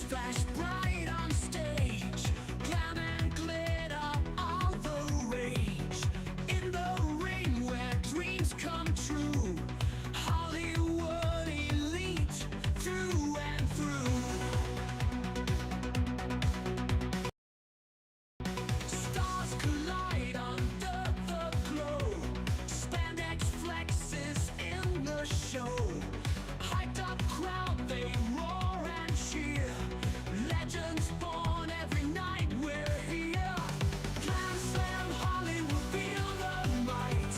flash bright on stage, glam and glitter, all the rage. In the ring where dreams come true, Hollywood elite through and through. Stars collide under the glow, spandex flexes in the show. Hyped up crowd, they roar and cheer. Legends born every night, we're here. Glam Slam Hollywood, feel the might,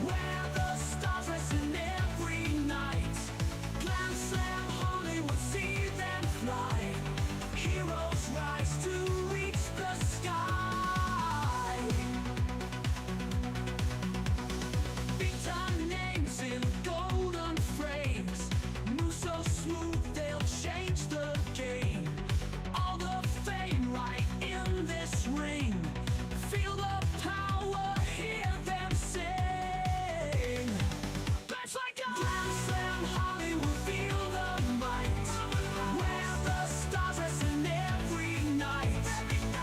where the stars listen every night. Glam Slam Hollywood, see them fly. Heroes rise to reach the sky. Big time names in golden frames, move so smooth they'll change the game. All the fame right in this ring. Feel the power, hear them sing. That's like a Glam Slam Hollywood, feel the might, where the stars listen every night.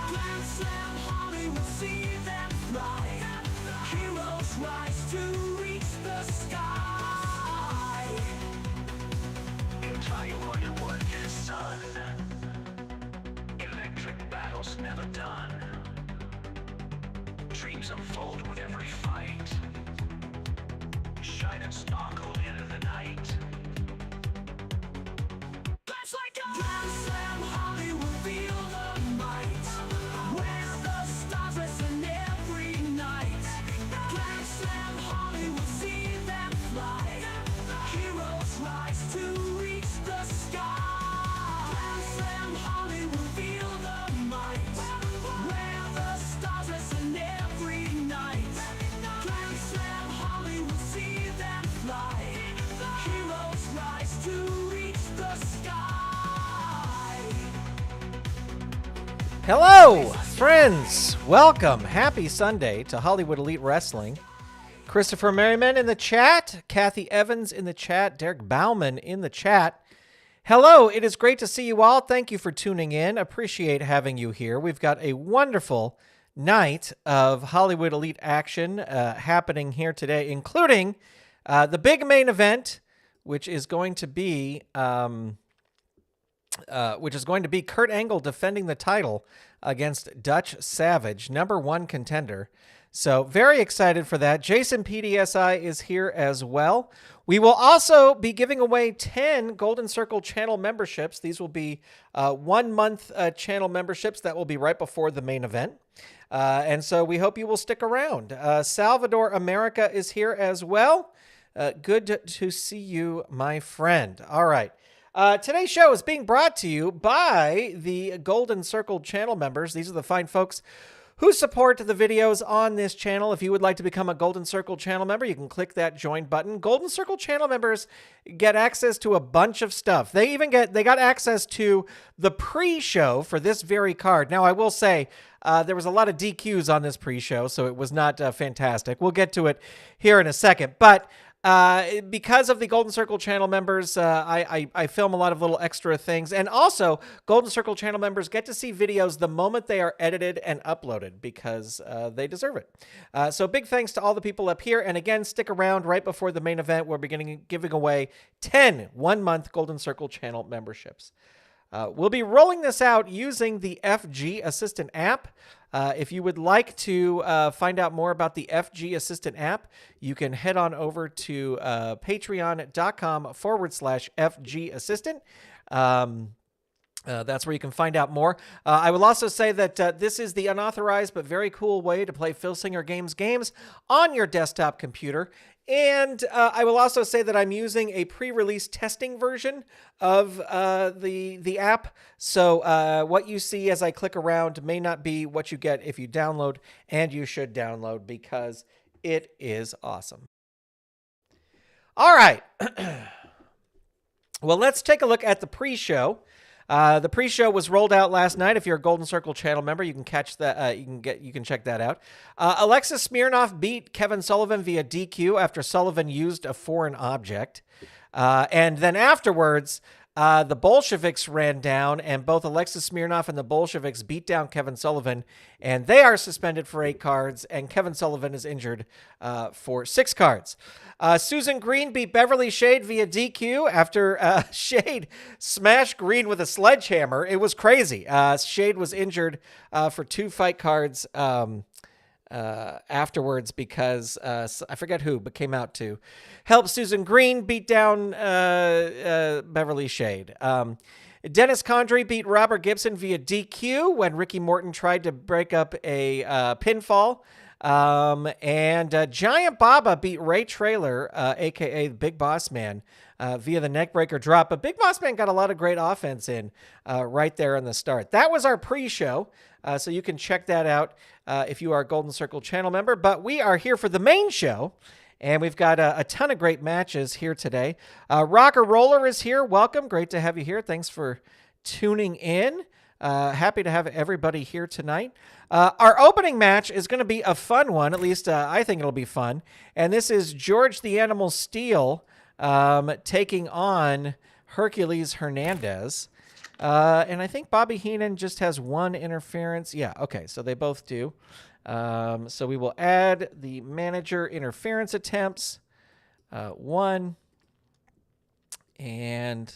Glam Slam Hollywood, see them fly. Heroes rise to reach the sky. He'll tell you what your work is, son. Electric battles never done. Dreams unfold with every fight. Shine and sparkle into the night. That's like a Glam Slam Hollywood, feel the might, where the stars listen every night. Glam Slam Hollywood, see them fly. Heroes rise to reach the sky. Glam Slam Hollywood, feel the might, where the stars listen every night. Glam Slam Hollywood, see them fly. Heroes rise to reach the sky. Hello, friends. Welcome. Happy Sunday to Hollywood Elite Wrestling. Christopher Merriman in the chat. Kathy Evans in the chat. Derek Bauman in the chat. Hello. It is great to see you all. Thank you for tuning in. Appreciate having you here. We've got a wonderful night of Hollywood Elite action happening here today, including the big main event, which is going to be Kurt Angle defending the title against Dutch Savage, #1 contender. So very excited for that. Jason PDSI is here as well. We will also be giving away 10 Golden Circle channel memberships. These will be 1-month channel memberships that will be right before the main event. And so we hope you will stick around. Salvador America is here as well. Good to see you, my friend. All right. Today's show is being brought to you by the Golden Circle channel members. These are the fine folks who support the videos on this channel. If you would like to become a Golden Circle channel member, you can click that join button. Golden Circle channel members get access to a bunch of stuff. They got access to the pre-show for this very card. Now, I will say there was a lot of DQs on this pre-show, so it was not fantastic. We'll get to it here in a second. But because of the Golden Circle channel members, I film a lot of little extra things. And also, Golden Circle channel members get to see videos the moment they are edited and uploaded because they deserve it. So big thanks to all the people up here. And again, stick around right before the main event. We're giving away 10 1-month Golden Circle channel memberships. We'll be rolling this out using the FG Assistant app. If you would like to find out more about the FG Assistant app, you can head on over to patreon.com/FG Assistant. That's where you can find out more. I will also say that this is the unauthorized but very cool way to play Filsinger games on your desktop computer. And I will also say that I'm using a pre-release testing version of the app. So what you see as I click around may not be what you get if you download, and you should download because it is awesome. All right. Well, let's take a look at the pre-show. The pre-show was rolled out last night. If you're a Golden Circle channel member, you can catch that. You can check that out. Alexis Smirnoff beat Kevin Sullivan via DQ after Sullivan used a foreign object, and then afterwards, The Bolsheviks ran down, and both Alexis Smirnoff and the Bolsheviks beat down Kevin Sullivan, and they are suspended for 8 cards, and Kevin Sullivan is injured for 6 cards. Susan Green beat Beverly Shade via DQ after Shade smashed Green with a sledgehammer. It was crazy. Shade was injured for 2 fight cards afterwards because I forget who, but came out to help Susan Green beat down Beverly Shade. Dennis Condrey beat Robert Gibson via DQ when Ricky Morton tried to break up a pinfall. And Giant Baba beat Ray Traylor, a.k.a. Big Boss Man, via the neckbreaker drop. But Big Boss Man got a lot of great offense in right there in the start. That was our pre-show, so you can check that out if you are a Golden Circle channel member. But we are here for the main show, and we've got a ton of great matches here today. Rocker Roller is here. Welcome. Great to have you here. Thanks for tuning in. Happy to have everybody here tonight. Our opening match is going to be a fun one. At least I think it'll be fun. And this is George the Animal Steele taking on Hercules Hernandez. And I think Bobby Heenan just has 1 interference. Yeah, okay, so they both do. So we will add the manager interference attempts. 1. And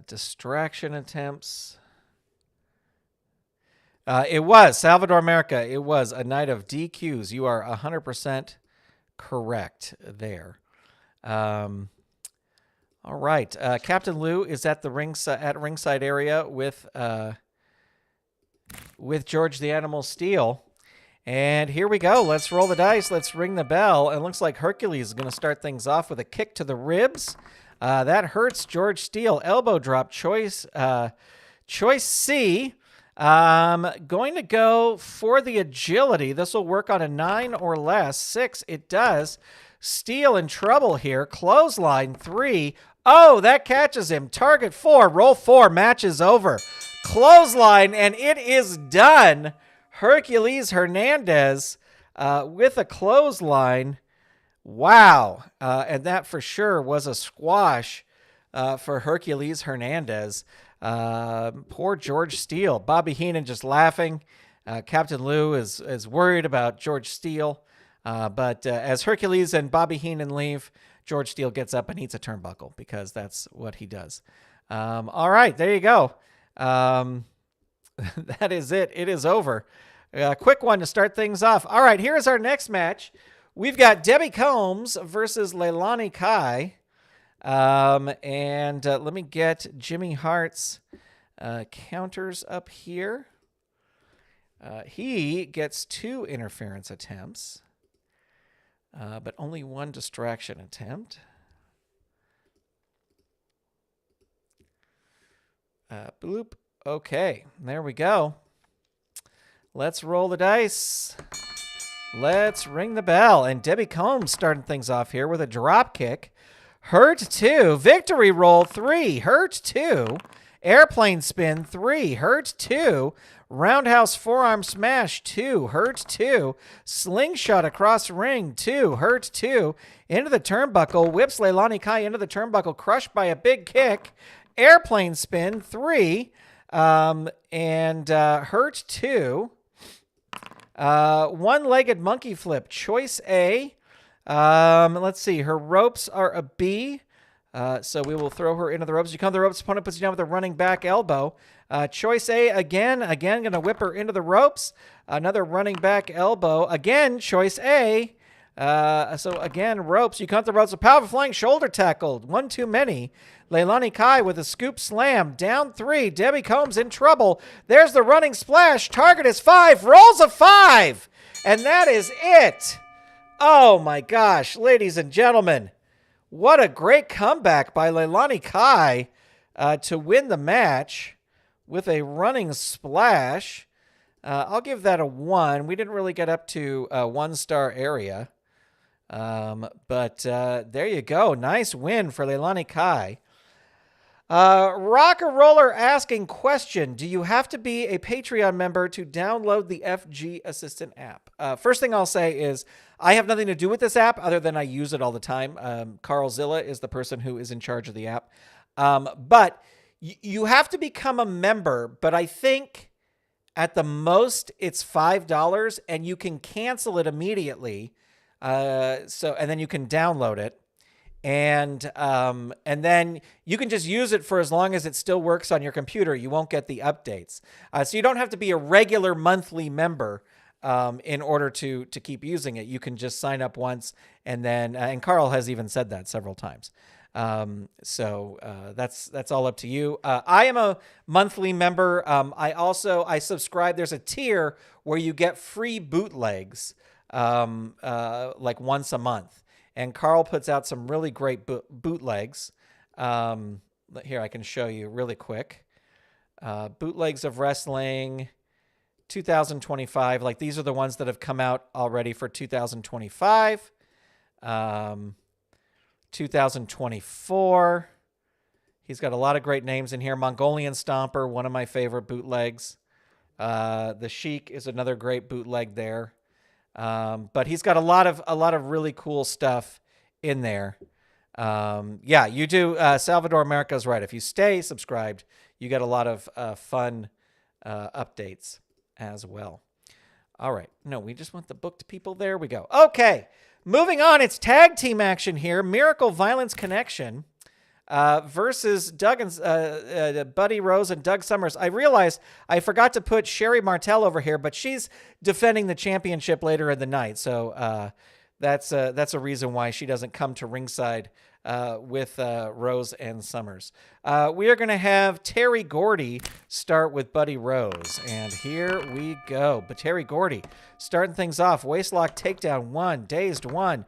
distraction attempts. It was Salvador America. It was a night of DQs. You are 100% correct there. All right. Captain Lou is at the ringside area with George the Animal Steele. And here we go. Let's roll the dice. Let's ring the bell. It looks like Hercules is going to start things off with a kick to the ribs. That hurts George Steele. Elbow drop. Choice C. Going to go for the agility. This will work on a 9 or less. 6, it does. Steele in trouble here. Clothesline 3. Oh, that catches him. Target 4. Roll 4. Match is over. Clothesline, and it is done. Hercules Hernandez with a clothesline. Wow. And that for sure was a squash for Hercules Hernandez. Poor George Steele. Bobby Heenan just laughing. Captain Lou is worried about George Steele. But as Hercules and Bobby Heenan leave, George Steele gets up and eats a turnbuckle because that's what he does. All right, there you go. That is it. It is over. A quick one to start things off. All right, here's our next match. We've got Debbie Combs versus Leilani Kai. And let me get Jimmy Hart's counters up here. He gets 2 interference attempts, but only 1 distraction attempt. Bloop. Okay, there we go. Let's roll the dice. Let's ring the bell. And Debbie Combs starting things off here with a drop kick. Hurt 2. Victory roll 3. Hurt 2. Airplane spin 3. Hurt 2. Roundhouse forearm smash 2. Hurt 2. Slingshot across ring 2. Hurt 2. Into the turnbuckle. Whips Leilani Kai into the turnbuckle. Crushed by a big kick. Airplane spin 3. And hurt 2. One-legged monkey flip. Choice A. Let's see. Her ropes are a B. So we will throw her into the ropes. You come to the ropes. Opponent puts you down with a running back elbow. Choice A again. Again, going to whip her into the ropes. Another running back elbow. Again, choice A. So again, ropes. You come to the ropes. A powerful flying shoulder tackle. 1 too many. Leilani Kai with a scoop slam. Down 3. Debbie Combs in trouble. There's the running splash. Target is 5. Rolls a 5. And that is it. Oh my gosh, ladies and gentlemen. What a great comeback by Leilani Kai to win the match with a running splash. I'll give that a 1. We didn't really get up to a 1-star area. But there you go. Nice win for Leilani Kai. Rocker Roller asking question. Do you have to be a Patreon member to download the FG Assistant app? First thing I'll say is I have nothing to do with this app other than I use it all the time. Carl Zilla is the person who is in charge of the app. But you have to become a member, but I think at the most it's $5 and you can cancel it immediately. And then you can download it. And then you can just use it for as long as it still works on your computer. You won't get the updates. So you don't have to be a regular monthly member in order to keep using it. You can just sign up once, and then and Carl has even said that several times. So that's all up to you. I am a monthly member. I subscribe. There's a tier where you get free bootlegs like once a month. And Carl puts out some really great bootlegs. Here, I can show you really quick. Bootlegs of Wrestling 2025. Like, these are the ones that have come out already for 2025. 2024. He's got a lot of great names in here. Mongolian Stomper, one of my favorite bootlegs. The Sheik is another great bootleg there. But he's got a lot of really cool stuff in there. Yeah, you do. Salvador America's right. If you stay subscribed, you get a lot of fun updates as well. All right. No, we just want the booked people. There we go. Okay. Moving on. It's tag team action here. Miracle Violence Connection versus Doug and Buddy Rose and Doug Summers. I realized I forgot to put Sherri Martel over here, but she's defending the championship later in the night. So that's a reason why she doesn't come to ringside with Rose and Summers. We are going to have Terry Gordy start with Buddy Rose. And here we go. But Terry Gordy starting things off. Waistlock takedown 1. Dazed 1.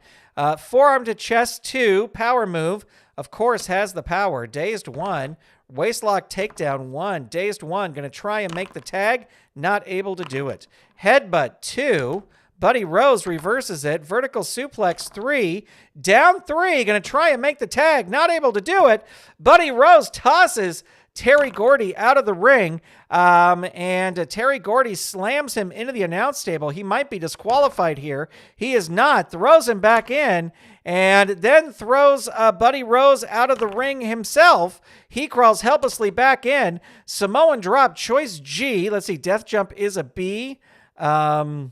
Forearm to chest 2. Power move. Of course, has the power. Dazed 1. Waistlock takedown 1. Dazed 1. Going to try and make the tag. Not able to do it. Headbutt 2. Buddy Rose reverses it. Vertical suplex 3. Down 3. Going to try and make the tag. Not able to do it. Buddy Rose tosses Terry Gordy out of the ring. And Terry Gordy slams him into the announce table. He might be disqualified here. He is not. Throws him back in. And then throws Buddy Rose out of the ring himself. He crawls helplessly back in. Samoan drop, choice G. Let's see, death jump is a B. And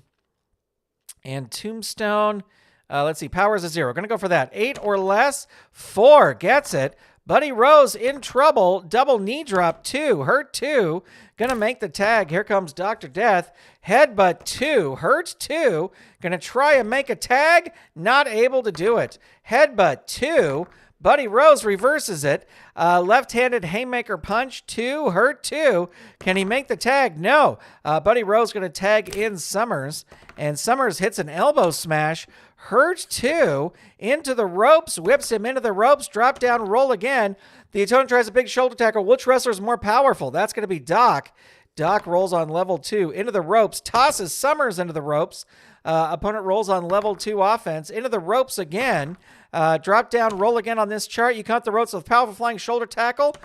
tombstone, let's see, power is a 0. Going to go for that. 8 or less. 4 gets it. Buddy Rose in trouble. Double knee drop 2. Hurt 2. Going to make the tag. Here comes Dr. Death. Headbutt 2. Hurt 2. Going to try and make a tag. Not able to do it. Headbutt 2. Buddy Rose reverses it. Left-handed haymaker punch 2. Hurt 2. Can he make the tag? No. Buddy Rose going to tag in Summers. And Summers hits an elbow smash. Hurt 2. Into the ropes. Whips him into the ropes. Drop down, roll again. The opponent tries a big shoulder tackle. Which wrestler is more powerful? That's going to be Doc. Doc rolls on level 2. Into the ropes. Tosses Summers into the ropes. Opponent rolls on level 2 offense. Into the ropes again. Drop down, roll again on this chart. You cut the ropes with powerful flying shoulder tackle.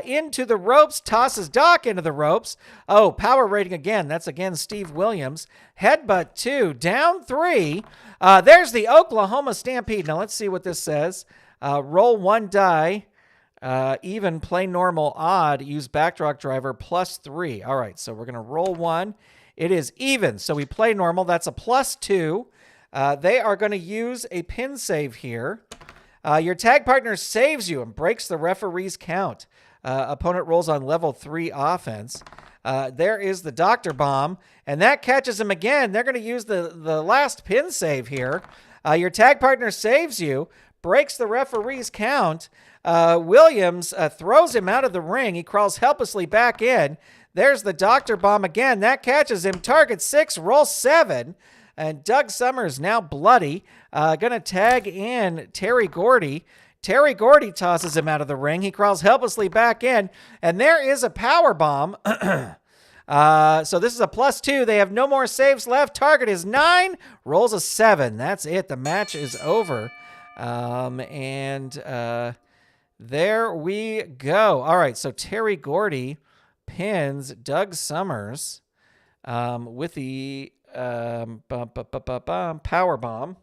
Into the ropes. Tosses Doc into the ropes. Oh, power rating again. That's again Steve Williams. Headbutt 2. Down 3. There's the Oklahoma Stampede. Now let's see what this says. Roll 1 die. Even, play normal, odd, use backdrop driver, +3. All right, so we're going to roll 1. It is even, so we play normal. That's a +2. They are going to use a pin save here. Your tag partner saves you and breaks the referee's count. Opponent rolls on level 3 offense. There is the Dr. Bomb, and that catches him again. They're going to use the last pin save here. Your tag partner saves you, breaks the referee's count. Williams throws him out of the ring. He crawls helplessly back in. There's the Dr. Bomb again. That catches him. Target 6, roll 7. And Doug Summers now bloody. Going to tag in Terry Gordy. Terry Gordy tosses him out of the ring. He crawls helplessly back in. And there is a power bomb. So this is a +2. They have no more saves left. Target is 9. Rolls a 7. That's it. The match is over. There we go. All right, so Terry Gordy pins Doug Summers with the power bomb.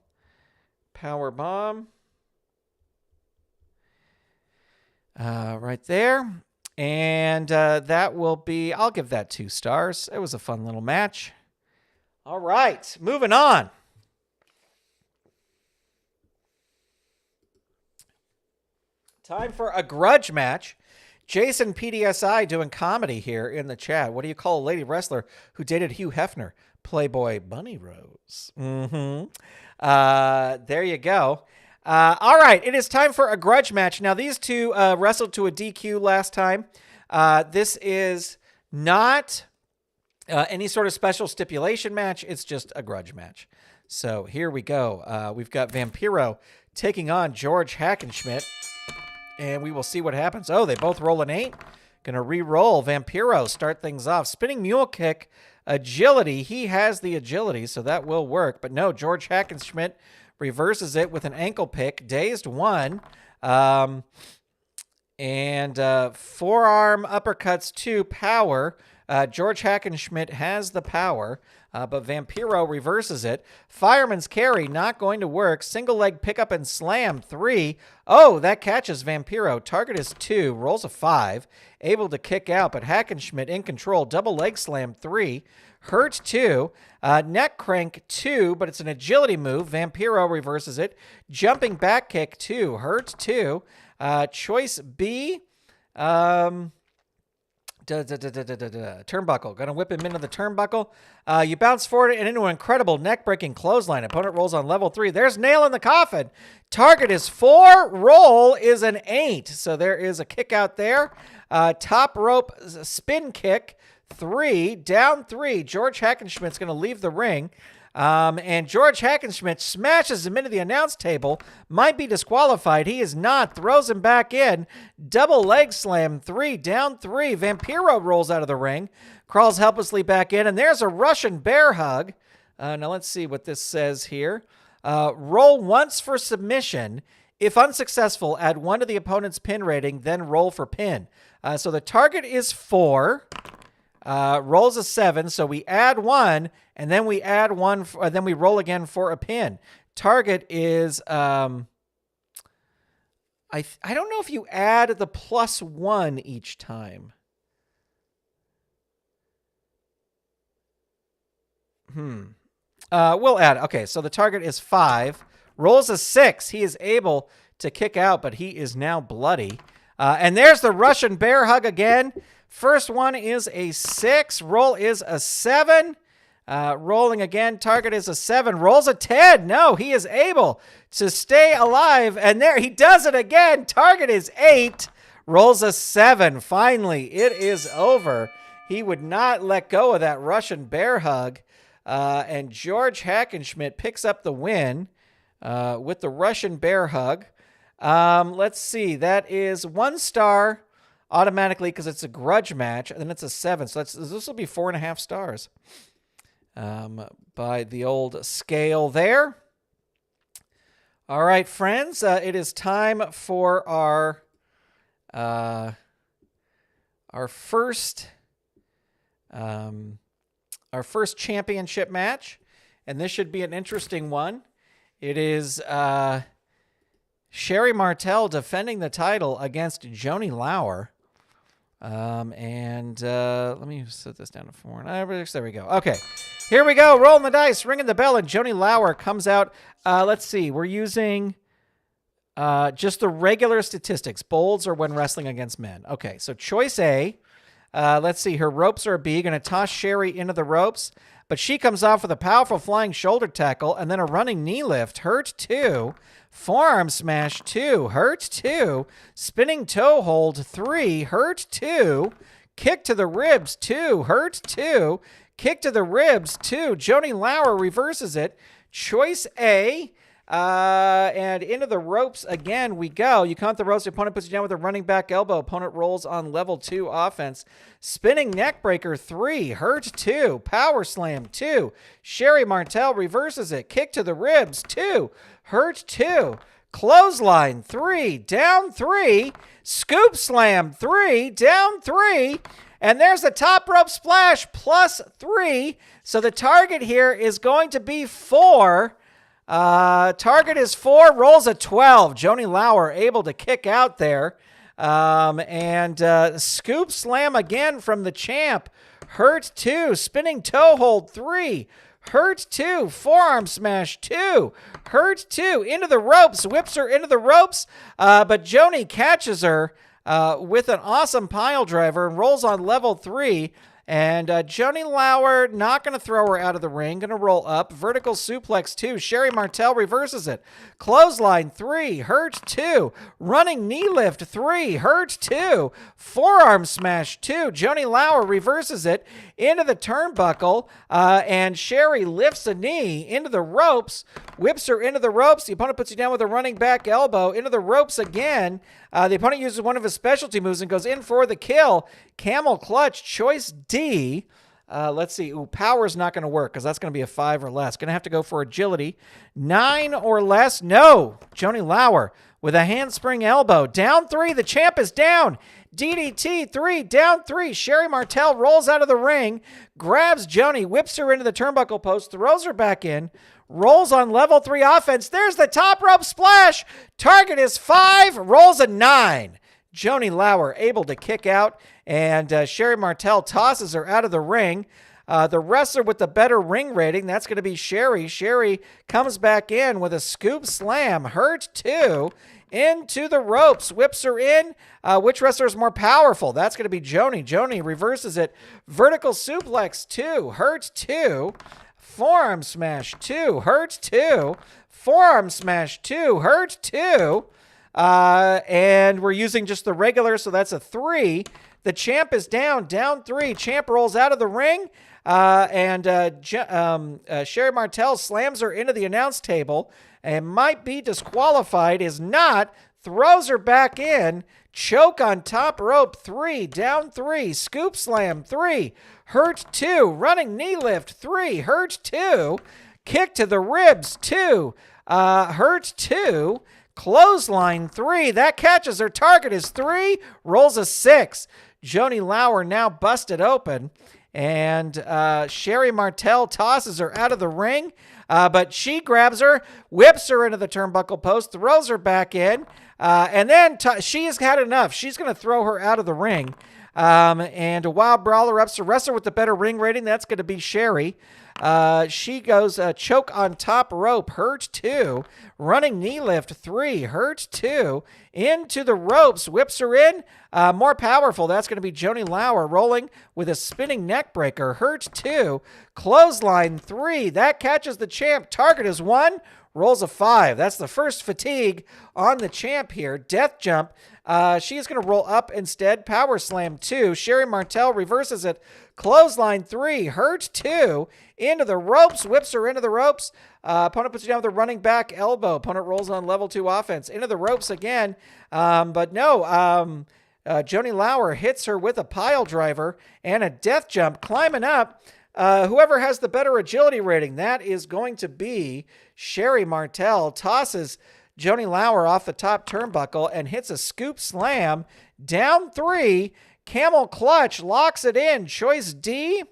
Power bomb. right there. And that will be, I'll give that 2 stars. It was a fun little match. All right, moving on. Time for a grudge match. Jason PDSI doing comedy here in the chat. What do you call a lady wrestler who dated Hugh Hefner? Playboy Bunny Rose. There you go. All right, it is time for a grudge match. Now, these two wrestled to a DQ last time. This is not any sort of special stipulation match. It's just a grudge match. So here we go. We've got Vampiro taking on George Hackenschmidt. And we will see what happens. Oh, they both roll an 8. Going to re-roll. Vampiro start things off. Spinning mule kick. Agility. He has the agility, so that will work. But no, George Hackenschmidt reverses it with an ankle pick. Dazed 1. And forearm uppercuts 2. Power. George Hackenschmidt has the power, but Vampiro reverses it. Fireman's carry, not going to work. Single leg pickup and slam, 3. Oh, that catches Vampiro. Target is 2, rolls a 5. Able to kick out, but Hackenschmidt in control. Double leg slam, 3. Hurt, 2. Neck crank, 2, but it's an agility move. Vampiro reverses it. Jumping back kick, 2. Hurt, 2. Choice B. Turnbuckle. Gonna whip him into the turnbuckle. You bounce forward and into an incredible neck-breaking clothesline. Opponent rolls on level 3. There's nail in the coffin. Target is 4. Roll is an 8. So there is a kick out there. Top rope spin kick. 3. Down 3. George Hackenschmidt's gonna leave the ring. And George Hackenschmidt smashes him into the announce table. Might be disqualified. He is not. Throws him back in. Double leg slam. 3. Down 3. Vampiro rolls out of the ring. Crawls helplessly back in. And there's a Russian bear hug. Now let's see what this says here. Roll once for submission. If unsuccessful, add 1 to the opponent's pin rating, then roll for pin. So the target is 4. Rolls a 7, so we add 1, and then we add 1, then we roll again for a pin. Target is, I don't know if you add the +1 each time. We'll add, okay, so the target is 5. Rolls a 6. He is able to kick out, but he is now bloody. And there's the Russian bear hug again. First one is a 6. Roll is a 7. Rolling again. Target is a 7. Rolls a 10. No, he is able to stay alive. And there, he does it again. Target is 8. Rolls a 7. Finally, it is over. He would not let go of that Russian bear hug. And George Hackenschmidt picks up the win with the Russian bear hug. Let's see. That is 1 star. Automatically, because it's a grudge match, and then it's a 7. So this will be 4.5 stars by the old scale there. All right, friends, it is time for our first championship match, and this should be an interesting one. It is Sherri Martel defending the title against Joanie Laurer. Let me set this down to 4. There we go. Okay, here we go. Rolling the dice, ringing the bell, and Joanie Laurer comes out. Let's see. We're using just the regular statistics. Bolds are when wrestling against men. Okay, so choice A. Let's see. Her ropes are a B. Going to toss Sherri into the ropes, but she comes off with a powerful flying shoulder tackle and then a running knee lift. Hurt 2. Forearm smash 2. Hurt 2. Spinning toe hold 3. Hurt 2. Kick to the ribs 2. Hurt 2. Kick to the ribs 2. Joanie Laurer reverses it. Choice A. And into the ropes again we go. You count the ropes. The opponent puts you down with a running back elbow. Opponent rolls on level 2 offense. Spinning neck breaker 3. Hurt 2. Power slam 2. Sherri Martel reverses it. Kick to the ribs 2. Hurt 2. Clothesline 3. Down 3. Scoop slam 3. Down 3. And there's the top rope splash +3. So the target here is going to be 4. Target is 4, rolls a 12. Joanie Laurer able to kick out there. Scoop slam again from the champ. Hurt 2, spinning toe hold 3. Hurt 2, forearm smash 2. Hurt 2, into the ropes, whips her into the ropes, but Joanie catches her with an awesome pile driver and rolls on level 3. And Joanie Laurer not going to throw her out of the ring. Going to roll up. Vertical suplex 2. Sherri Martel reverses it. Clothesline 3. Hurt 2. Running knee lift 3. Hurt 2. Forearm smash 2. Joanie Laurer reverses it into the turnbuckle. And Sherri lifts a knee into the ropes. Whips her into the ropes. The opponent puts you down with a running back elbow. Into the ropes again. The opponent uses one of his specialty moves and goes in for the kill. Camel clutch, choice D. Let's see. Ooh, power's not going to work because that's going to be a 5 or less. Going to have to go for agility. 9 or less. No. Joanie Laurer with a handspring elbow. Down 3. The champ is down. DDT 3. Down 3. Sherri Martel rolls out of the ring. Grabs Joanie. Whips her into the turnbuckle post. Throws her back in. Rolls on level 3 offense. There's the top rope splash. Target is 5. Rolls a 9. Joanie Laurer able to kick out. And Sherri Martel tosses her out of the ring. The wrestler with the better ring rating, that's going to be Sherri. Sherri comes back in with a scoop slam. Hurt 2 into the ropes. Whips her in. Which wrestler is more powerful? That's going to be Joanie. Joanie reverses it. Vertical suplex 2. Hurt 2. Forearm smash 2. Hurt 2. Forearm smash 2. Hurt 2. And we're using just the regular, so that's a 3. The champ is down. Down 3. Champ rolls out of the ring. Sherri Martel slams her into the announce table and might be disqualified. Is not. Throws her back in. Choke on top rope 3. Down 3. Scoop slam 3. Hurt 2. Running knee lift 3. Hurt 2. Kick to the ribs 2. Hurt 2. Clothesline 3. That catches her. Target is 3. Rolls a 6. Joanie Laurer now busted open. And Sherri Martel tosses her out of the ring. But she grabs her, whips her into the turnbuckle post, throws her back in. And then she has had enough. She's going to throw her out of the ring. And a wild brawler ups the wrestler with the better ring rating. That's going to be Sherri. She goes choke on top rope. Hurt 2. Running knee lift 3. Hurt 2. Into the ropes. Whips her in. More powerful. That's going to be Joanie Laurer rolling with a spinning neck breaker. Hurt 2. Clothesline 3. That catches the champ. Target is 1. Rolls a 5. That's the first fatigue on the champ here. Death jump. She is going to roll up instead. Power slam 2. Sherri Martel reverses it. Clothesline 3. Hurt 2. Into the ropes. Whips her into the ropes. Opponent puts you down with a running back elbow. Opponent rolls on level 2 offense. Into the ropes again. But no. Joanie Laurer hits her with a pile driver and a death jump. Climbing up. Whoever has the better agility rating, that is going to be Sherri Martel. Tosses Joanie Laurer off the top turnbuckle and hits a scoop slam. Down 3. Camel clutch. Locks it in. Choice D.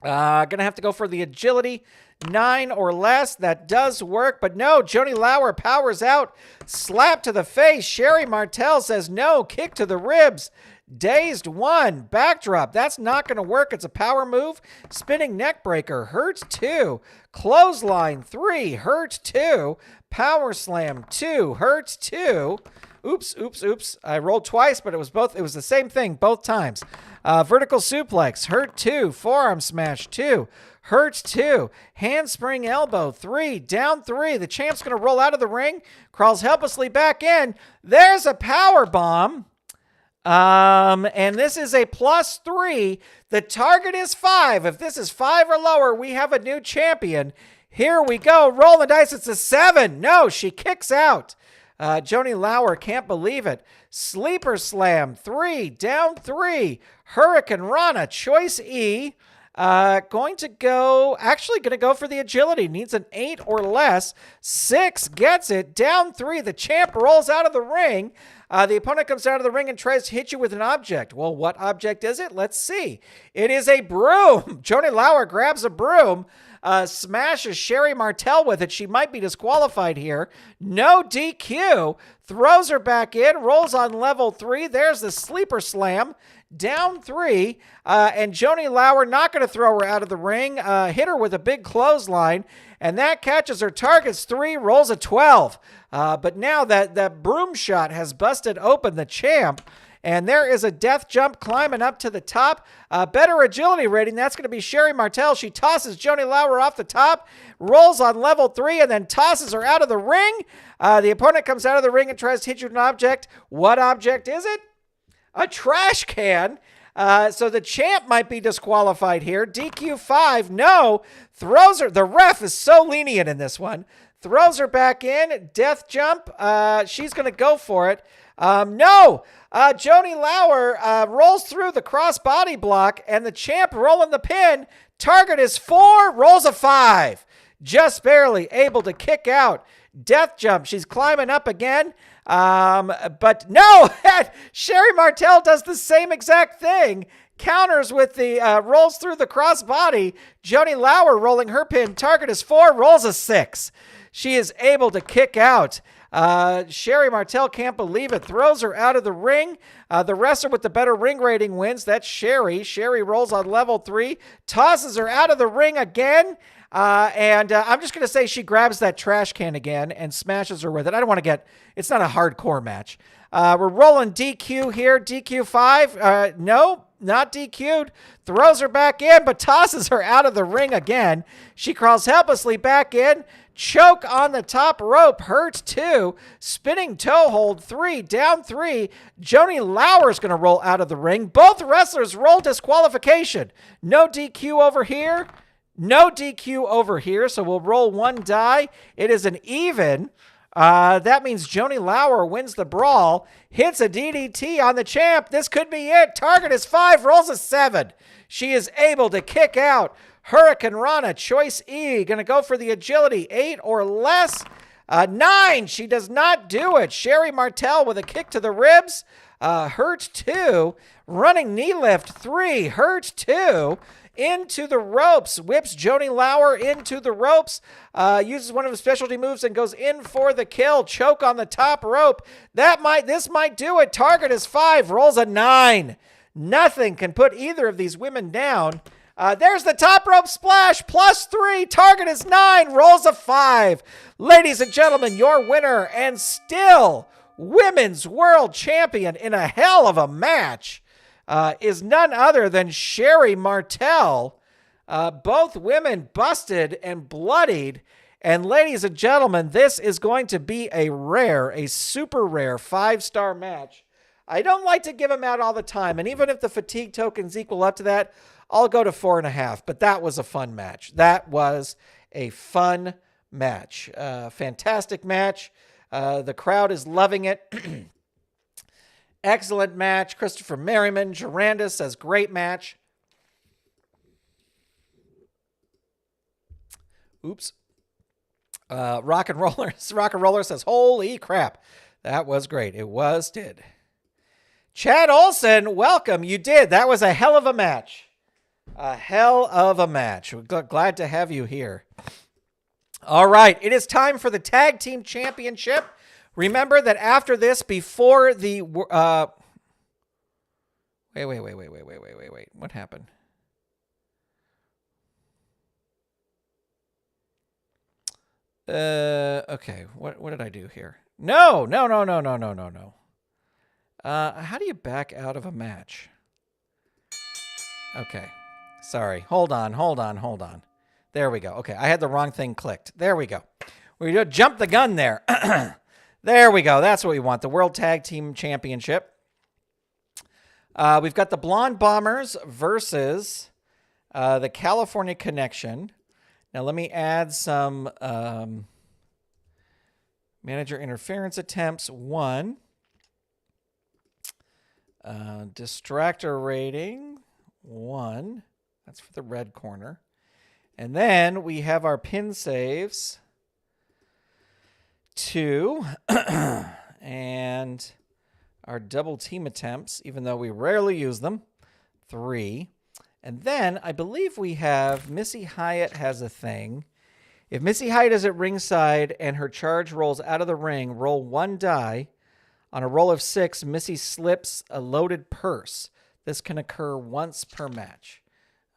Gonna have to go for the agility. 9 or less. That does work. But no, Joanie Laurer powers out. Slap to the face. Sherri Martel says no. Kick to the ribs. Dazed 1. Backdrop. That's not going to work. It's a power move. Spinning neck breaker. Hurt 2. Clothesline 3. Hurt 2. Power slam 2. Hurt 2. Oops. I rolled twice, but it was the same thing both times. Vertical suplex. Hurt 2. Forearm smash 2. Hurt 2. Handspring elbow 3. Down 3. The champ's going to roll out of the ring. Crawls helplessly back in. There's a power bomb. And this is a +3. The target is 5. If this is 5 or lower, we have a new champion. Here we go. Roll the dice. It's a 7. No, she kicks out. Joanie Laurer can't believe it. Sleeper slam 3. Down 3. Hurricane Rana. Choice E. Going to go for the agility. Needs an 8 or less. 6 gets it. Down 3. The champ rolls out of the ring. The opponent comes out of the ring and tries to hit you with an object. Well, what object is it? Let's see. It is a broom. Joanie Laurer grabs a broom. smashes Sherri Martel with it. She might be disqualified here. No DQ. Throws her back in. Rolls on level 3. There's the sleeper slam. Down 3. And Joanie Laurer not going to throw her out of the ring. Hit her with a big clothesline. And that catches her. Targets 3. Rolls a 12. But now that broom shot has busted open the champ. And there is a death jump climbing up to the top. Better agility rating. That's going to be Sherri Martel. She tosses Joanie Laurer off the top, rolls on level 3, and then tosses her out of the ring. The opponent comes out of the ring and tries to hit you with an object. What object is it? A trash can. So the champ might be disqualified here. DQ 5. No. Throws her. The ref is so lenient in this one. Throws her back in. Death jump. She's going to go for it. No. Joanie Laurer rolls through the cross body block, and the champ rolling the pin. Target is 4, rolls a 5. Just barely able to kick out. Death jump. She's climbing up again. But no, Sherri Martel does the same exact thing. Counters with the rolls through the cross body. Joanie Laurer rolling her pin. Target is 4, rolls a 6. She is able to kick out. Sherri Martel can't believe it. Throws her out of the ring. The wrestler with the better ring rating wins. That's Sherri. Sherri rolls on level 3. Tosses her out of the ring again. And I'm just going to say she grabs that trash can again and smashes her with it. I don't want to get... It's not a hardcore match. We're rolling DQ here. DQ 5. No, not DQ'd. Throws her back in, but tosses her out of the ring again. She crawls helplessly back in. Choke on the top rope. Hurt 2. Spinning toe hold 3. Down 3. Joanie Laurer is going to roll out of the ring. Both wrestlers roll disqualification. No DQ over here. No DQ over here. So we'll roll 1 die. It is an even. That means Joanie Laurer wins the brawl. Hits a DDT on the champ. This could be it. Target is 5. Rolls a 7. She is able to kick out. Hurricane Rana, choice E, going to go for the agility, 8 or less. 9, she does not do it. Sherri Martel with a kick to the ribs. Hurt 2, running knee lift 3, hurt 2. Into the ropes, whips Joanie Laurer into the ropes, uses one of his specialty moves and goes in for the kill. Choke on the top rope. This might do it. Target is 5, rolls a 9. Nothing can put either of these women down. There's the top rope splash, plus 3. Target is 9, rolls a 5. Ladies and gentlemen, your winner and still women's world champion in a hell of a match is none other than Sherri Martel. Both women busted and bloodied. And ladies and gentlemen, this is going to be a super rare 5-star match. I don't like to give them out all the time. And even if the fatigue tokens equal up to that, I'll go to 4.5, but that was a fun match. That was a fun match. Fantastic match. The crowd is loving it. Excellent match. Christopher Merriman, Hernandez says great match. Oops. Rock and Roller says, holy crap. That was great. It did. Chad Olson, welcome. You did. That was a hell of a match. A hell of a match. We're glad to have you here. All right. It is time for the Tag Team Championship. Remember that after this, before the... Wait. What happened? Okay. What did I do here? No. How do you back out of a match? Okay. Sorry. Hold on. There we go. Okay. I had the wrong thing clicked. There we go. We jumped the gun there. There we go. That's what we want. The World Tag Team Championship. We've got the Blonde Bombers versus the California Connection. Now let me add some manager interference attempts. 1. Distractor rating. 1. That's for the red corner. And then we have our pin saves. 2. And our double team attempts, even though we rarely use them. 3. And then I believe we have Missy Hyatt has a thing. If Missy Hyatt is at ringside and her charge rolls out of the ring, roll 1 die. On a roll of 6, Missy slips a loaded purse. This can occur once per match.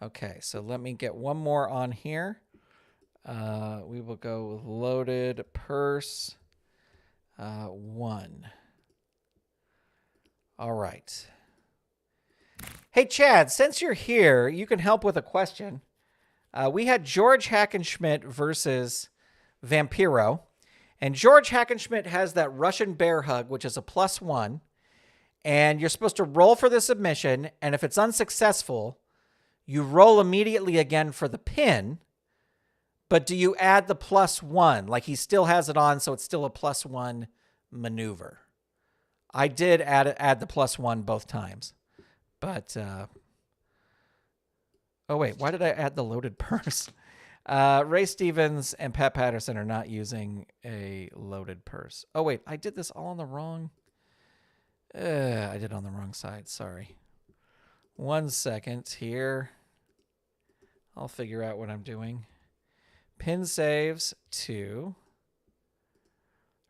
Okay, so let me get one more on here. We will go with loaded purse 1. All right. Hey, Chad, since you're here, you can help with a question. We had George Hackenschmidt versus Vampiro. And George Hackenschmidt has that Russian bear hug, which is a +1. And you're supposed to roll for the submission. And if it's unsuccessful, you roll immediately again for the pin. But do you add the +1? Like he still has it on, so it's still a +1 maneuver. I did add the +1 both times. But, oh, wait, why did I add the loaded purse? Ray Stevens and Pat Patterson are not using a loaded purse. Oh, wait, I did this all on the wrong. I did it on the wrong side. Sorry. 1 second here. I'll figure out what I'm doing. Pin saves 2.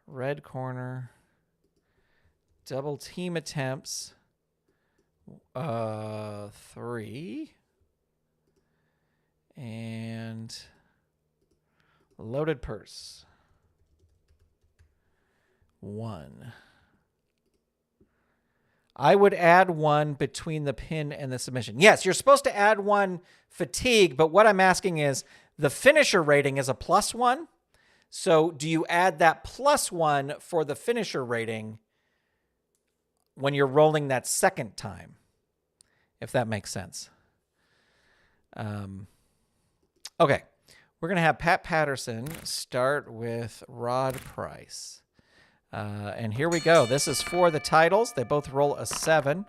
Red corner. Double team attempts 3. And loaded purse 1. I would add 1 between the pin and the submission. Yes, you're supposed to add 1 fatigue, but what I'm asking is the finisher rating is a +1. So do you add that +1 for the finisher rating when you're rolling that second time? If that makes sense. Okay, we're going to have Pat Patterson start with Rod Price. And here we go. This is for the titles. They both roll a 7.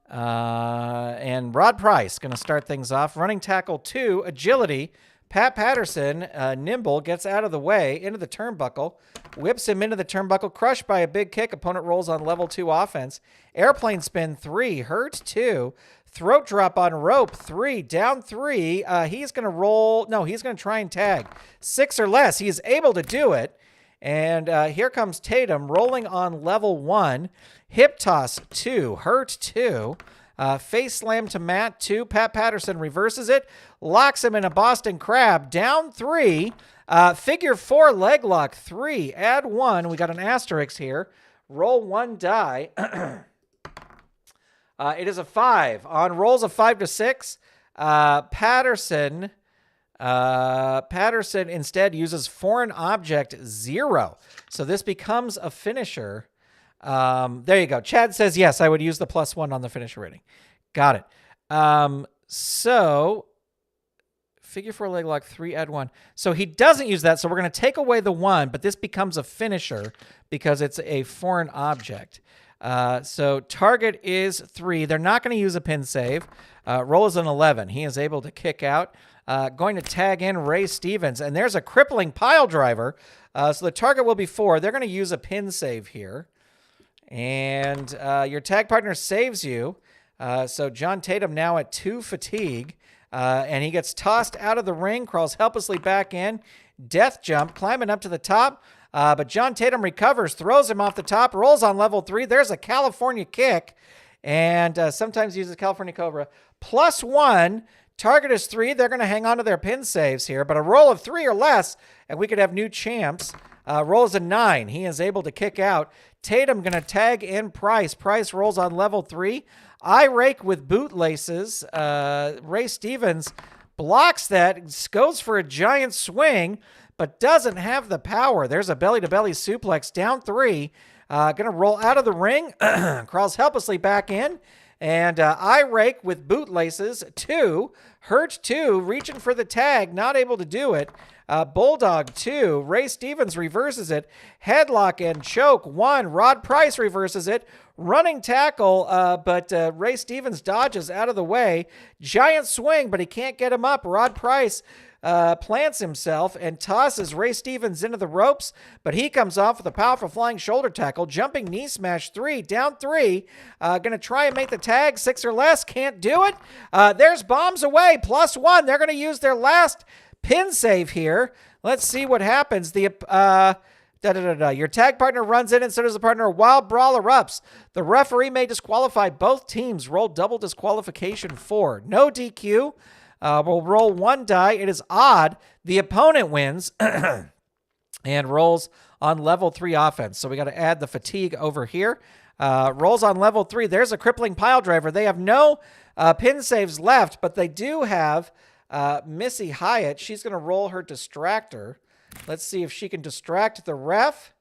And Rod Price going to start things off. Running tackle 2, agility. Pat Patterson, nimble, gets out of the way, into the turnbuckle, whips him into the turnbuckle, crushed by a big kick. Opponent rolls on level 2 offense. Airplane spin 3, hurt 2. Throat drop on rope 3, down 3. He's going to roll. No, he's going to try and tag 6 or less. He is able to do it. And here comes Tatum rolling on level 1. Hip toss 2, hurt 2. Face slam to mat 2. Pat Patterson reverses it, locks him in a Boston Crab, down 3. Figure 4 leg lock 3, add 1. We got an asterisk here. Roll 1 die. It is a 5. On rolls of 5 to 6, Patterson instead uses foreign object 0. So this becomes a finisher. There you go. Chad says, yes, I would use the +1 on the finisher rating. Got it. So figure 4 leg lock 3, add 1. So he doesn't use that. So we're going to take away the 1, but this becomes a finisher because it's a foreign object. So target is 3. They're not going to use a pin save. Roll is an 11. He is able to kick out. Going to tag in Ray Stevens. And there's a crippling pile driver. So the target will be 4. They're going to use a pin save here. And your tag partner saves you. So John Tatum now at 2 fatigue. And he gets tossed out of the ring, crawls helplessly back in. Death jump, climbing up to the top. But John Tatum recovers, throws him off the top, rolls on level 3. There's a California kick, and sometimes uses California Cobra. +1, target is 3. They're going to hang on to their pin saves here, but a roll of 3 or less, and we could have new champs. Rolls a 9. He is able to kick out. Tatum going to tag in Price. Price rolls on level 3. Eye rake with bootlaces. Ray Stevens blocks that, goes for a giant swing, but doesn't have the power. There's a belly-to-belly suplex, down 3. Going to roll out of the ring, crawls helplessly back in, and eye rake with bootlaces, 2. Hurt 2, reaching for the tag, not able to do it. Bulldog 2. Ray Stevens reverses it. Headlock and choke 1. Rod Price reverses it. Running tackle, but Ray Stevens dodges out of the way. Giant swing, but he can't get him up. Rod Price plants himself and tosses Ray Stevens into the ropes, but he comes off with a powerful flying shoulder tackle. Jumping knee smash 3, down 3. Gonna try and make the tag, 6 or less, can't do it. There's bombs away, +1. They're gonna use their last pin save here. Let's see what happens. Your tag partner runs in and so does the partner. A wild brawl erupts. The referee may disqualify both teams. Roll double disqualification 4. No DQ. We'll roll 1 die. It is odd. The opponent wins and rolls on level 3 offense. So we got to add the fatigue over here. Rolls on level 3. There's a crippling pile driver. They have no pin saves left, but they do have Missy Hyatt. She's going to roll her distractor. Let's see if she can distract the ref.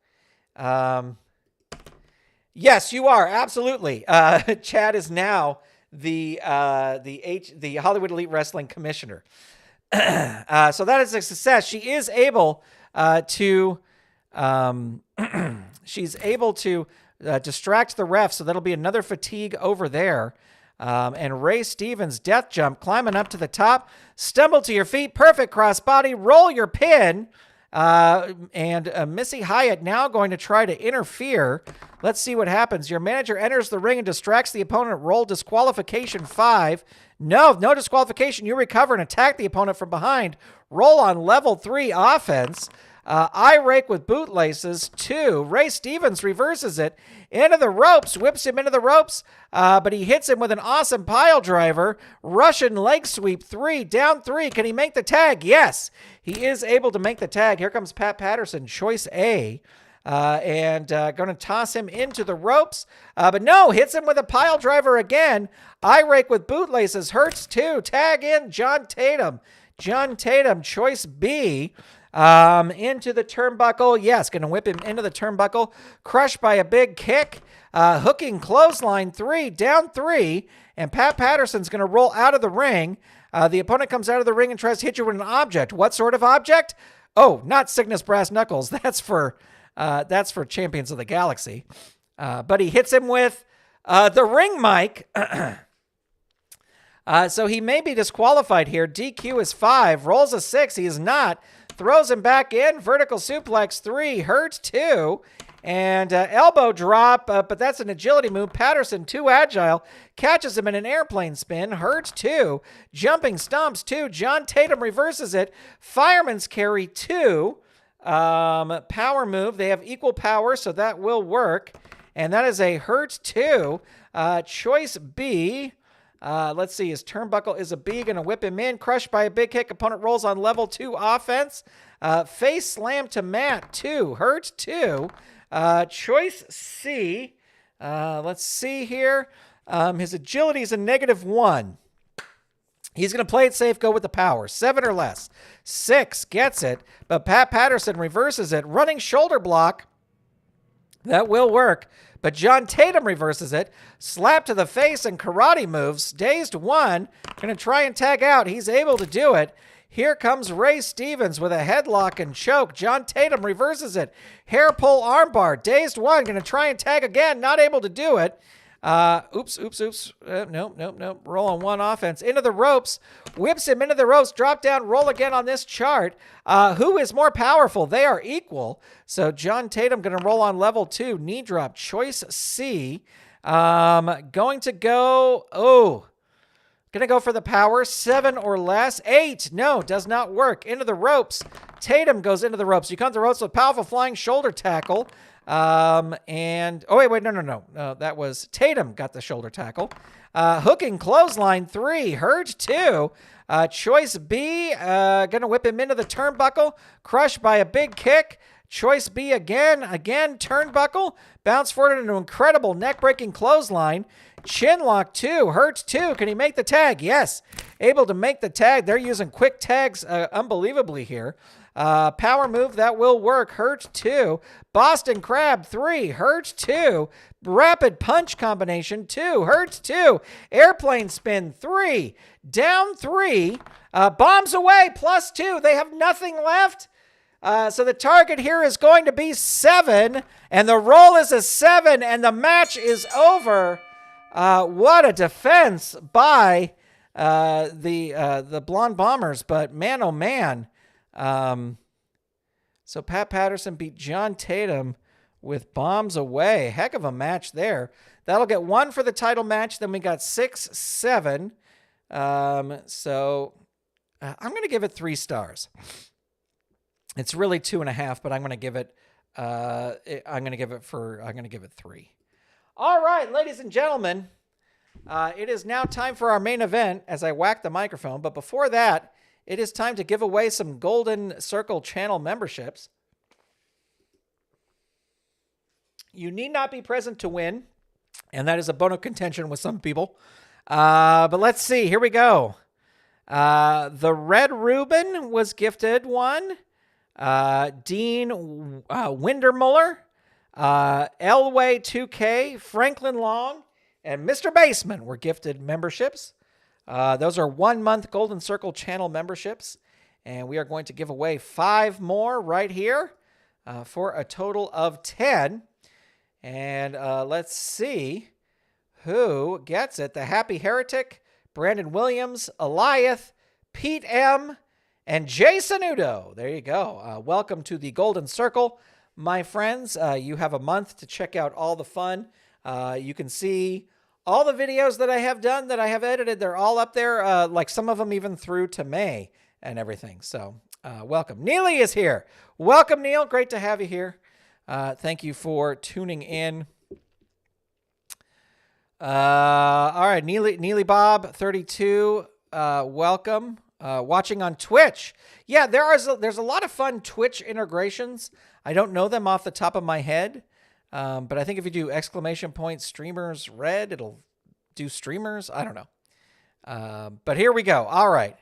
Yes, you are. Absolutely. Chad is now the Hollywood Elite Wrestling Commissioner. So that is a success. She is able to distract the ref. So that'll be another fatigue over there. And Ray Stevens death jump, climbing up to the top, stumble to your feet, perfect crossbody, roll your pin. And Missy Hyatt now going to try to interfere. Let's see what happens. Your manager enters the ring and distracts the opponent. Roll disqualification 5. No disqualification. You recover and attack the opponent from behind. Roll on level 3 offense. Eye rake with bootlaces 2. Ray Stevens reverses it into the ropes, whips him into the ropes, but he hits him with an awesome pile driver. Russian leg sweep 3, down 3. Can he make the tag? Yes, he is able to make the tag. Here comes Pat Patterson, choice A, and going to toss him into the ropes, but no, hits him with a pile driver again. Eye rake with bootlaces, hurts 2. Tag in John Tatum. John Tatum, choice B. Into the turnbuckle. Yes, going to whip him into the turnbuckle. Crushed by a big kick. Hooking clothesline 3, down 3. And Pat Patterson's going to roll out of the ring. The opponent comes out of the ring and tries to hit you with an object. What sort of object? Oh, not Cygnus Brass Knuckles. That's for Champions of the Galaxy. But he hits him with the ring mic. So he may be disqualified here. DQ is 5. Rolls a 6. He is not. Throws him back in. Vertical suplex 3. Hurt 2. And elbow drop, but that's an agility move. Patterson, too agile. Catches him in an airplane spin. Hurt 2. Jumping stomps 2. John Tatum reverses it. Fireman's carry 2. Power move. They have equal power, so that will work. And that is a hurt 2. Choice B. Let's see. His turnbuckle is a B. Going to whip him in. Crushed by a big kick. Opponent rolls on level 2 offense. Face slam to mat 2. Hurt 2. Choice C. Let's see here. His agility is a -1. He's going to play it safe, go with the power. 7 or less. 6 gets it, but Pat Patterson reverses it. Running shoulder block. That will work. But John Tatum reverses it. Slap to the face and karate moves. Dazed 1. Going to try and tag out. He's able to do it. Here comes Ray Stevens with a headlock and choke. John Tatum reverses it. Hair pull armbar. Dazed 1. Going to try and tag again. Not able to do it. Oops. Nope. Roll on 1 offense. Into the ropes. Whips him into the ropes. Drop down. Roll again on this chart. Who is more powerful? They are equal. So John Tatum going to roll on level 2. Knee drop. Choice C. Going to go... Going to go for the power. 7 or less. 8. No, does not work. Into the ropes. Tatum goes into the ropes. You come to the ropes with powerful flying shoulder tackle. No. That was Tatum got the shoulder tackle. Hooking clothesline 3. Hurt 2. Choice B. Gonna whip him into the turnbuckle. Crushed by a big kick. Choice B again. Turnbuckle. Bounce forward into an incredible neck-breaking clothesline. Chin lock 2. Hurt 2. Can he make the tag? Yes. Able to make the tag. They're using quick tags unbelievably here. Power move, that will work. Hurt 2. Boston Crab 3. Hurt 2. Rapid punch combination 2. Hurt 2. Airplane spin 3. Down 3. Bombs away +2. They have nothing left. So the target here is going to be 7. And the roll is a 7. And the match is over. What a defense by the Blonde Bombers. But man, oh man. So Pat Patterson beat John Tatum with bombs away. Heck of a match there. That'll get 1 for the title match. Then we got 6, 7. So I'm going to give it 3 stars. It's really 2.5, but I'm going to give it. I'm going to give it 3. All right, ladies and gentlemen, it is now time for our main event. As I whack the microphone, but before that, it is time to give away some Golden Circle channel memberships. You need not be present to win, and that is a bone of contention with some people. But let's see. Here we go. The Red Reuben was gifted one. Dean Windermuller, Elway 2K, Franklin Long, and Mr. Baseman were gifted memberships. Those are 1-month Golden Circle channel memberships. And we are going to give away 5 more right here for a total of 10. And let's see who gets it. The Happy Heretic, Brandon Williams, Eliath, Pete M., and Jason Udo. There you go. Welcome to the Golden Circle, my friends. You have a month to check out all the fun. You can see all the videos that I have done, that I have edited. They're all up there, like some of them even through to May and everything. So welcome. Neely is here. Welcome, Neil. Great to have you here. Thank you for tuning in. All right, Neely Bob 32. Welcome. Watching on Twitch. Yeah, there's a lot of fun Twitch integrations. I don't know them off the top of my head, but I think if you do ! streamers red, it'll do streamers. I don't know. But here we go. All right.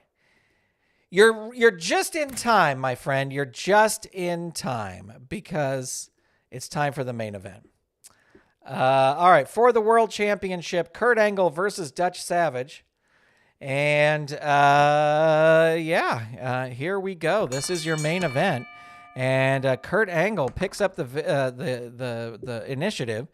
You're just in time, my friend. You're just in time because it's time for the main event. All right, for the World Championship, Kurt Angle versus Dutch Savage. And here we go. This is your main event, and Kurt Angle picks up the initiative.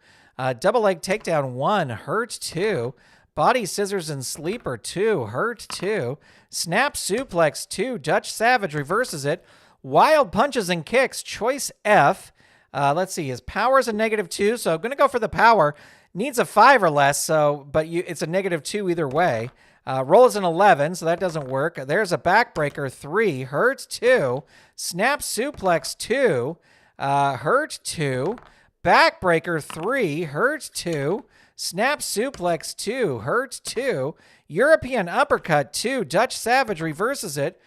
Double leg takedown 1, hurt 2, body scissors and sleeper 2, hurt 2, snap suplex 2. Dutch Savage reverses it. Wild punches and kicks, choice F. Let's see, his power is a -2, so I'm gonna go for the power. Needs a 5 or less, but it's a -2 either way. Roll is an 11, so that doesn't work. There's a backbreaker 3, hurt 2, snap suplex 2, hurt 2, backbreaker 3, hurt 2, snap suplex 2, hurt 2, European uppercut 2. Dutch Savage reverses it.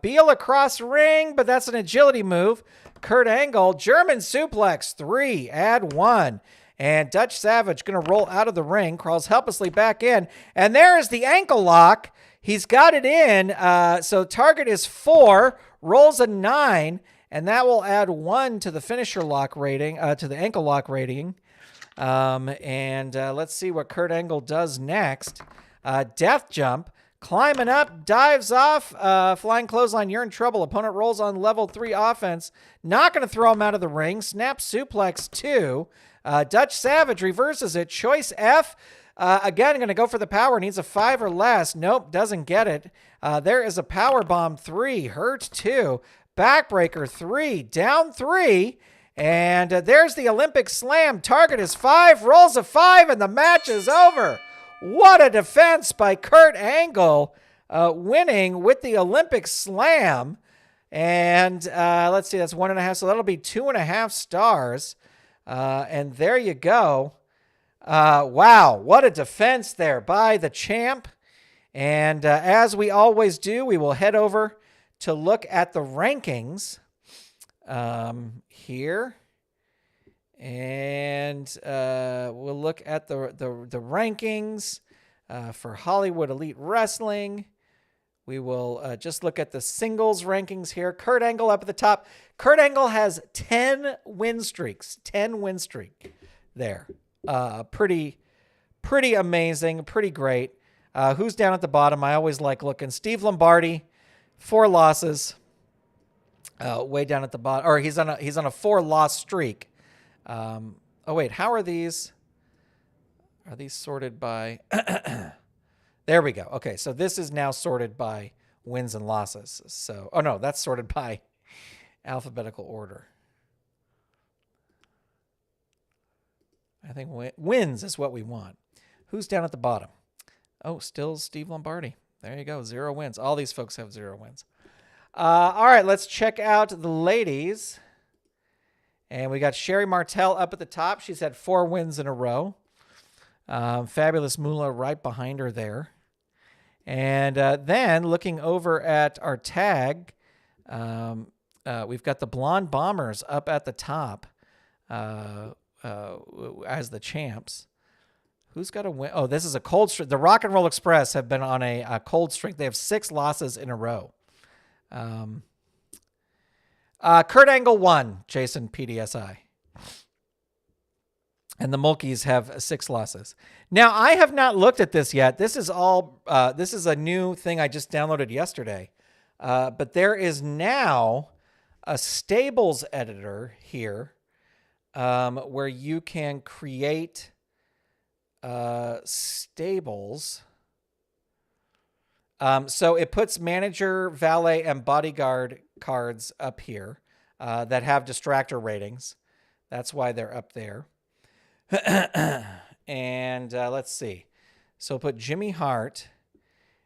Beal across ring, but that's an agility move. Kurt Angle, German suplex 3, add 1. And Dutch Savage going to roll out of the ring, crawls helplessly back in. And there is the ankle lock. He's got it in. So target is 4, rolls a 9, and that will add 1 to the finisher lock rating, to the ankle lock rating. Let's see what Kurt Angle does next. Death jump. Climbing up, dives off, flying clothesline, you're in trouble. Opponent rolls on level 3 offense. Not going to throw him out of the ring. Snap suplex 2. Dutch Savage reverses it. Choice F. Again, going to go for the power. Needs a 5 or less. Nope, doesn't get it. There is a power bomb 3. Hurt 2. Backbreaker 3. Down 3. And there's the Olympic slam. Target is 5. Rolls a 5, and the match is over. What a defense by Kurt Angle, winning with the Olympic slam. And let's see, that's 1.5, so that'll be 2.5 stars. And there you go. Wow, what a defense there by the champ. And as we always do, we will head over to look at the rankings here. And we'll look at the rankings for Hollywood Elite Wrestling. We will just look at the singles rankings here. Kurt Angle up at the top. Kurt Angle has 10 win streaks. 10 win streak there. Pretty amazing. Pretty great. Who's down at the bottom? I always like looking. Steve Lombardi, 4 losses. Way down at the bottom. Or he's on a 4-loss streak. Oh, wait. How are these? Are these sorted by... There we go. Okay, so this is now sorted by wins and losses. So, oh no, that's sorted by alphabetical order. I think wins is what we want. Who's down at the bottom? Oh, still Steve Lombardi. There you go, 0 wins. All these folks have 0 wins. All right, let's check out the ladies. And we got Sherri Martel up at the top. She's had 4 wins in a row. Fabulous Moolah right behind her there. And then looking over at our tag, we've got the Blonde Bombers up at the top as the champs. Who's got a win? Oh, this is a cold streak. The Rock and Roll Express have been on a cold streak. They have 6 losses in a row. Kurt Angle won, Jason PDSI. And the Mulkeys have 6 losses. Now, I have not looked at this yet. This is all. This is a new thing I just downloaded yesterday. But there is now a stables editor here where you can create stables. So it puts manager, valet, and bodyguard cards up here that have distractor ratings. That's why they're up there. And let's see. So put Jimmy Hart.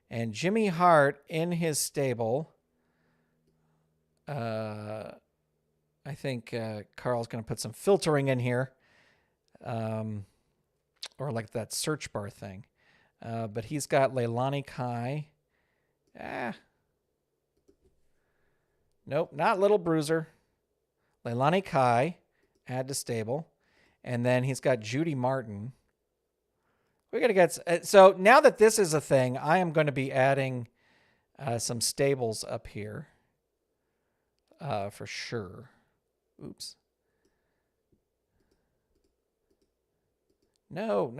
And Jimmy Hart in his stable. I think Carl's going to put some filtering in here. Or like that search bar thing. But he's got Leilani Kai. Nope, not Little Bruiser. Leilani Kai. Add to stable. And then he's got Judy Martin. We're going to get... So now that this is a thing, I am going to be adding some stables up here. For sure. Oops. No.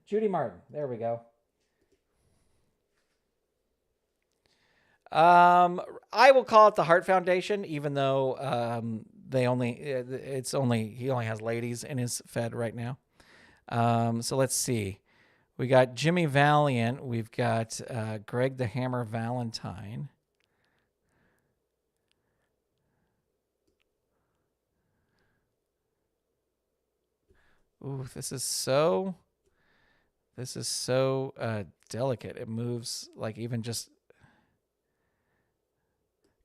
Judy Martin. There we go. I will call it the Hart Foundation, even though he only has ladies in his Fed right now. So let's see. We got Jimmy Valiant. We've got Greg the Hammer Valentine. Ooh, this is so delicate. It moves like even just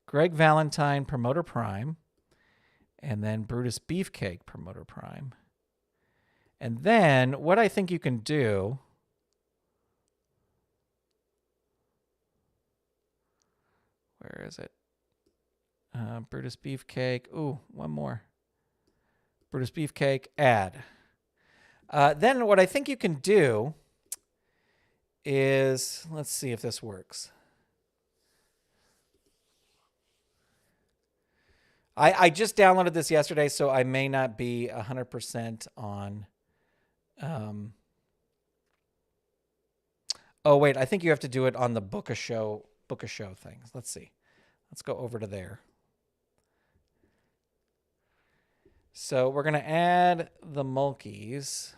Greg Valentine, Promoter Prime, and then Brutus Beefcake, Promoter Prime. And then what I think you can do, where is it? Brutus Beefcake. Ooh, one more. Brutus Beefcake, add. Then what I think you can do is, let's see if this works. I just downloaded this yesterday, so I may not be 100% on. Oh wait, I think you have to do it on the book a show things. Let's see. Let's go over to there. So we're gonna add the Mulkeys.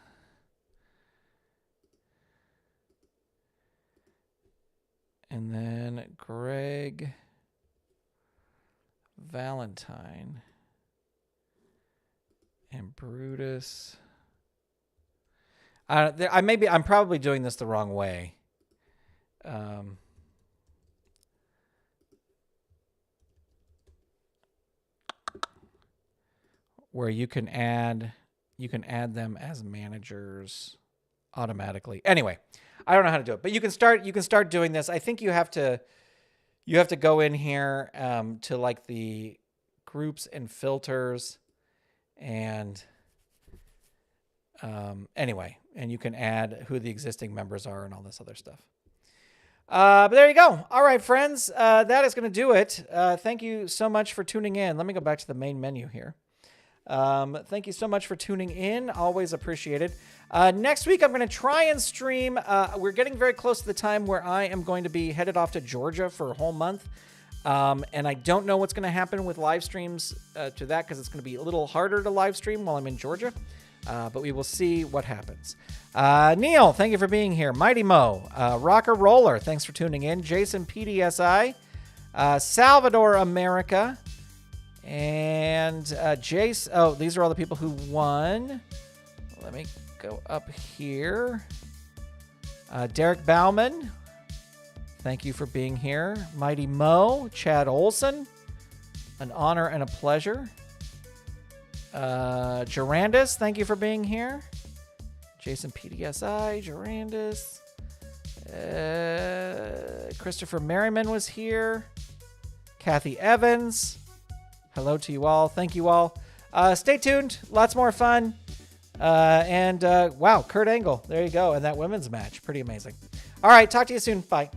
And then Greg Valentine and Brutus. I'm probably doing this the wrong way. Where you can add them as managers automatically. Anyway, I don't know how to do it, but you can start doing this. I think you have to go in here to like the groups and filters. And anyway, and you can add who the existing members are and all this other stuff. But there you go. All right, friends, that is going to do it. Thank you so much for tuning in. Let me go back to the main menu here. Thank you so much for tuning in. Always appreciated. Next week, I'm going to try and stream. We're getting very close to the time where I am going to be headed off to Georgia for a whole month. And I don't know what's going to happen with live streams to that because it's going to be a little harder to live stream while I'm in Georgia. But we will see what happens. Neil, thank you for being here. Mighty Mo, Rocker Roller, thanks for tuning in. Jason PDSI, Salvador America, and Jace. Oh, these are all the people who won. Let me go up here. Derek Bauman, thank you for being here. Mighty Mo, Chad Olson, an honor and a pleasure. Gerandis, thank you for being here. Jason PDSI, Gerandis. Christopher Merriman was here. Kathy Evans. Hello to you all. Thank you all. Stay tuned. Lots more fun. Wow, Kurt Angle. There you go. And that women's match. Pretty amazing. All right. Talk to you soon. Bye.